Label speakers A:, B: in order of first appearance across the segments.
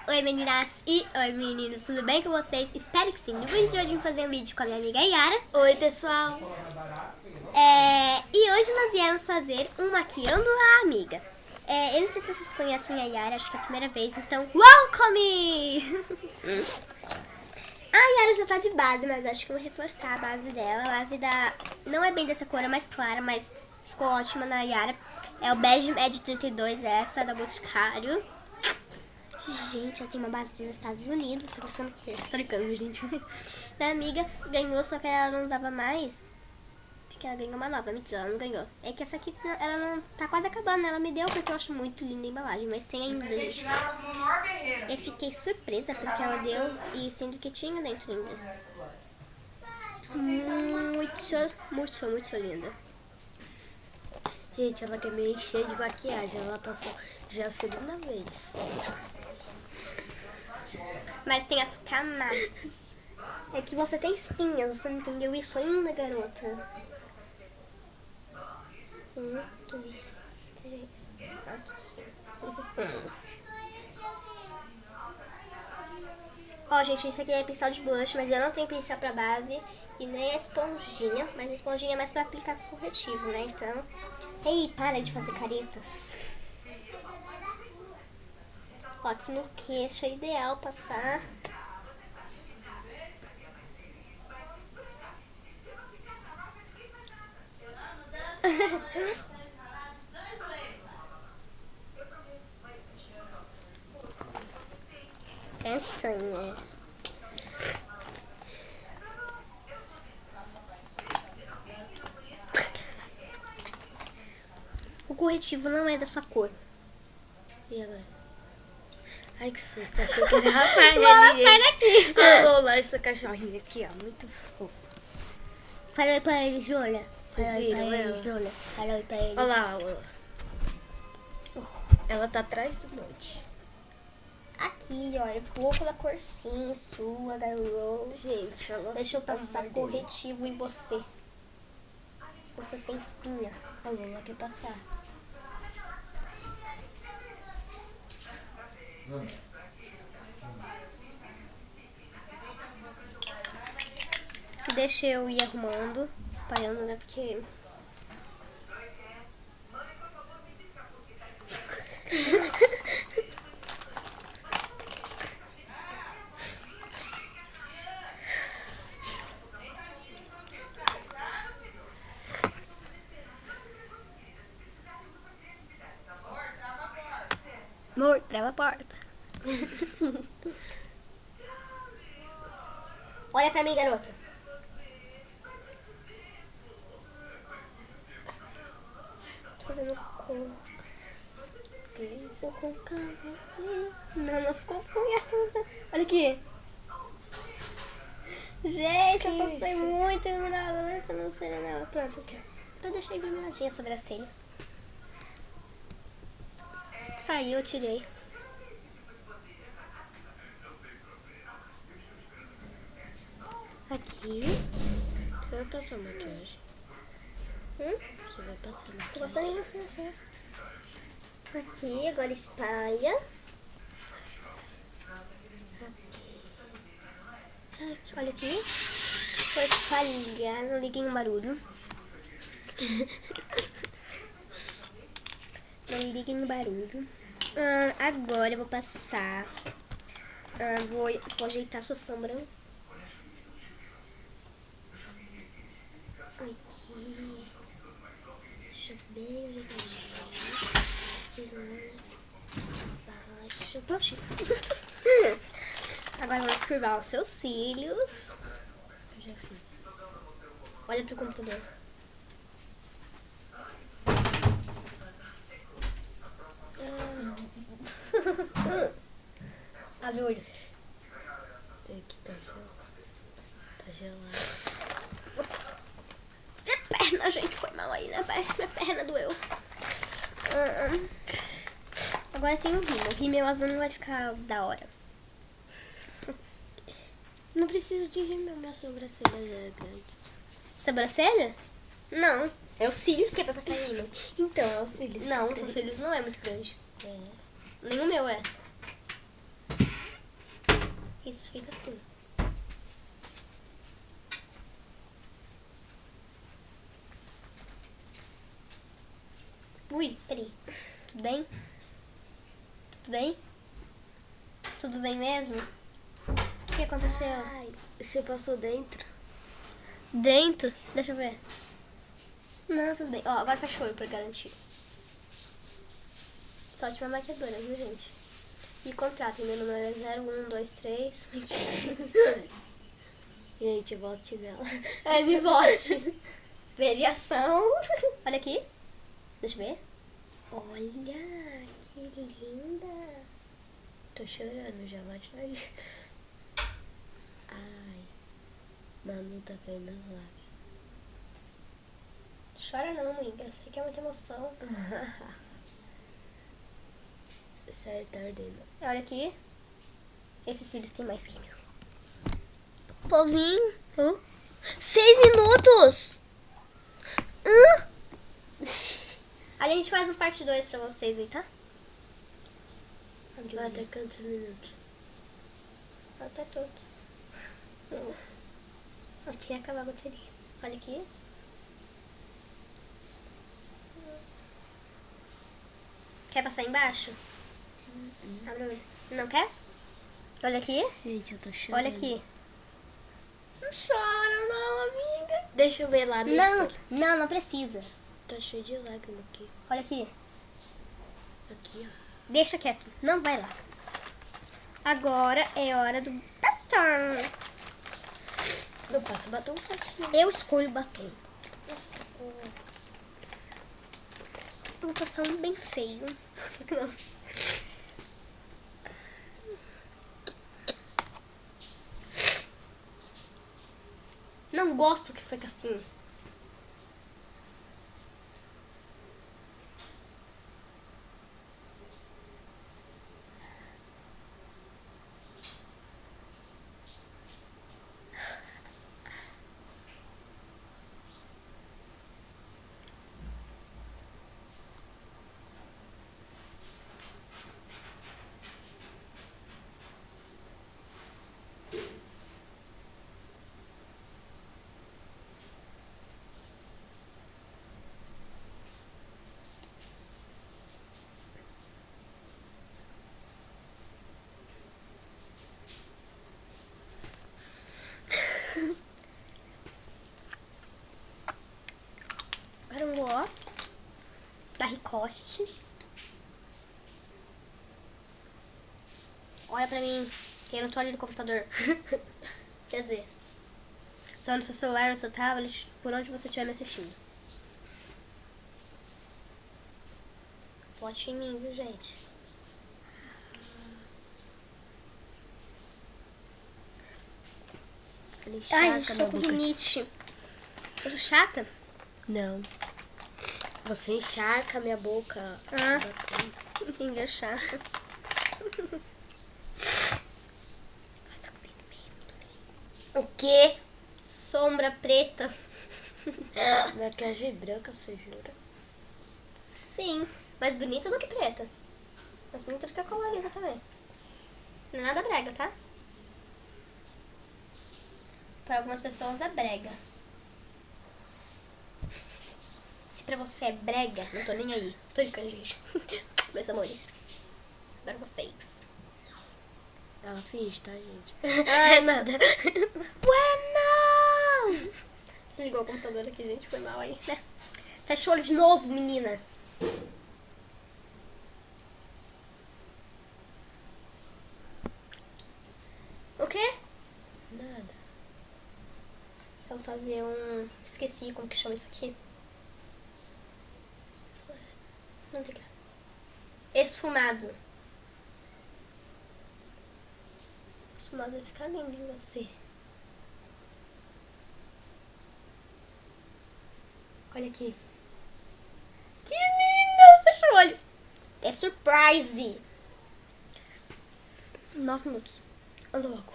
A: Oi meninas e oi meninos, tudo bem com vocês? Espero que sim. No vídeo de hoje eu vou fazer um vídeo com a minha amiga Yara.
B: Oi pessoal!
A: E hoje nós viemos fazer um Maquiando a Amiga. Eu não sei se vocês conhecem a Yara, acho que é a primeira vez, então welcome! A Yara já tá de base, mas acho que eu vou reforçar a base dela. A base não é bem dessa cor, é mais clara, mas ficou ótima na Yara. É o Bege Med 32, essa da Boticário. Gente, ela tem uma base dos Estados Unidos. Você pensando que... Tô brincando, gente. Minha amiga ganhou, só que ela não usava mais. Porque ela ganhou uma nova. Mentira, ela não ganhou. É que essa aqui, ela não... Tá quase acabando, né? Ela me deu porque eu acho muito linda a embalagem. Mas tem ainda, gente. Eu fiquei surpresa porque ela deu e sendo que tinha dentro ainda. Muito linda.
B: Gente, ela quer me encher de maquiagem. Ela passou já a segunda vez.
A: Mas tem as camadas. É que você tem espinhas, você não entendeu isso ainda, garota? 1, 2, 3, 4, 5. Ó, gente, isso aqui é pincel de blush, mas eu não tenho pincel pra base e nem a esponjinha. Mas a esponjinha é mais pra aplicar corretivo, né? Então... Ei, para de fazer caretas. Ó, aqui no queixo é ideal passar. Né? O corretivo não é da sua cor.
B: E agora? Ai, que susto. Achei que era Rafael.
A: Lola, sai daqui.
B: A Lola, essa cachorrinha aqui, ó. Muito fofo.
A: Fala oi pra ele, Júlia.
B: Vocês viram ela?
A: Júlia. Fala oi pra ele.
B: Olha lá, Lola. Ela tá atrás do monte.
A: Aqui, ó, é pouco da corcinha sua, garoto.
B: Gente, ela...
A: Deixa eu passar corretivo em você. Você tem espinha.
B: A Lola quer passar.
A: Deixa eu ir arrumando, espalhando, né, porque... Amor, trava a porta. Olha pra mim, garota. Tô fazendo cocas.
B: Que isso?
A: Vou colocar você. Não ficou ruim. Olha aqui. Gente, eu passei muito iluminador na sobrancelha nela. Pronto, aqui. Eu deixei iluminadinha a sobrancelha. Saiu, eu tirei. Aqui.
B: Você vai passar maquiagem? Você vai passar maquiagem?
A: Tô passando em você, assim. Aqui, agora espalha. Aqui. Olha aqui. Vou espalhar, não liguem o barulho. Não liguem o barulho. Agora eu vou passar. Vou ajeitar sua sombra. Aqui. Deixa bem ajeitadinho. Baixo. Poxa. Agora vamos curvar os seus cílios.
B: Eu já fiz.
A: Olha pro computador. Abre o olho.
B: Aqui tá gelado.
A: Minha perna, gente, foi mal aí, né? Parece que minha perna doeu. Agora tem o rímel. O rímel azul não vai ficar da hora.
B: Não preciso de rímel, minha sobrancelha já é grande.
A: Sobrancelha? Não. É os cílios que é pra passar rímel.
B: Então, é os cílios.
A: Não, os cílios não é muito grande.
B: É.
A: Nem o meu é. Isso fica assim. Ui, peraí. Tudo bem? Tudo bem? Tudo bem mesmo? O que aconteceu?
B: Ai, você passou dentro?
A: Dentro? Deixa eu ver. Não, tudo bem. Ó, agora fecha o olho pra garantir. Só ótima maquiadora, viu, gente? Me contratem, meu número é 0123. Mentira.
B: Gente, volte nela.
A: É, me vote. Variação. Olha aqui. Deixa eu ver. Olha, que linda.
B: Tô chorando, já vai sair. Ai, Manu tá caindo nas lágrimas.
A: Chora não, amiga. Eu sei que é muita emoção.
B: Sério, tá ardendo.
A: Olha aqui. Esses cílios têm mais que meu. Povinho. 6 minutos! Aí a gente faz um parte 2 pra vocês aí, tá?
B: Até quantos minutos?
A: Até todos. Até acabar a bateria. Olha aqui. Quer passar embaixo? Abre o olho. Não quer? Olha aqui.
B: Gente, eu tô chorando.
A: Olha aqui. Não chora não, amiga.
B: Deixa eu ver lá no
A: Não,
B: espelho.
A: não precisa.
B: Tá cheio de lágrimas aqui.
A: Olha aqui.
B: Aqui, ó.
A: Deixa quieto. Não vai lá. Agora é hora do batom.
B: Não passa batom fortinho.
A: Eu escolho batom. Eu vou passar um bem feio. Só que não. Não gosto que fica assim. Agora um gloss da Ricoste. Olha pra mim, que eu não tô ali no computador. Quer dizer, tô no seu celular, no seu tablet, por onde você estiver me assistindo. Vote em mim, viu, gente?
B: Ele
A: Ai,
B: encharca
A: estou
B: minha
A: com
B: boca.
A: rinite. Eu sou chata?
B: Não. Você encharca minha boca.
A: Ah.
B: Batom.
A: Entendi, é chata. O quê? Sombra preta.
B: Maquiagem branca, você jura?
A: Sim, mais bonita do que preta. Mais bonita do que a colorida também. Não é nada brega, tá? Para algumas pessoas é brega. Se pra você é brega, não tô nem aí. Tô brincando, gente. Meus amores. Adoro vocês.
B: Ela finge, tá, gente?
A: É nada. Ué, não! Você ligou o computador aqui, gente. Foi mal aí, né? Fecha o olho de novo, menina. O quê?
B: Nada.
A: Eu vou fazer um... Esqueci como que chama isso aqui. Não liga. Esfumado. Esfumado vai ficar lindo em você. Olha aqui. Que linda! Fecha o olho. É surprise. 9 minutos. Anda logo.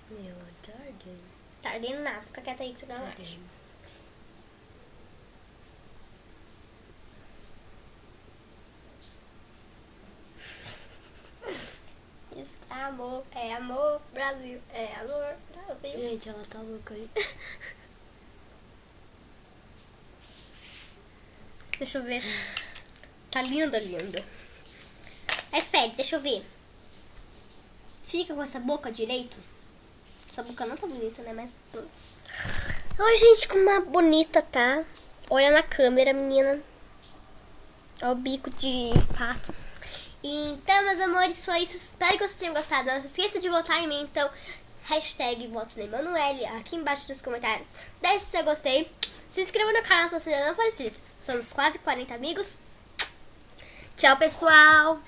B: Meu, é tarde.
A: Tá ardendo nada. Fica quieta aí que você não arde.
B: Tarde. Gente, ela tá louca aí.
A: Deixa eu ver. Tá linda, linda. É sério, deixa eu ver. Fica com essa boca direito. Essa boca não tá bonita, né? Mas pronto. Ai, gente, como uma bonita, tá? Olha na câmera, menina. Olha o bico de pato. Então, meus amores, foi isso. Espero que vocês tenham gostado. Não se esqueça de votar em mim, então. Hashtag voto na Emanuele aqui embaixo nos comentários. Deixe seu gostei. Se inscreva no canal se você ainda não for inscrito. Somos quase 40 amigos. Tchau, pessoal.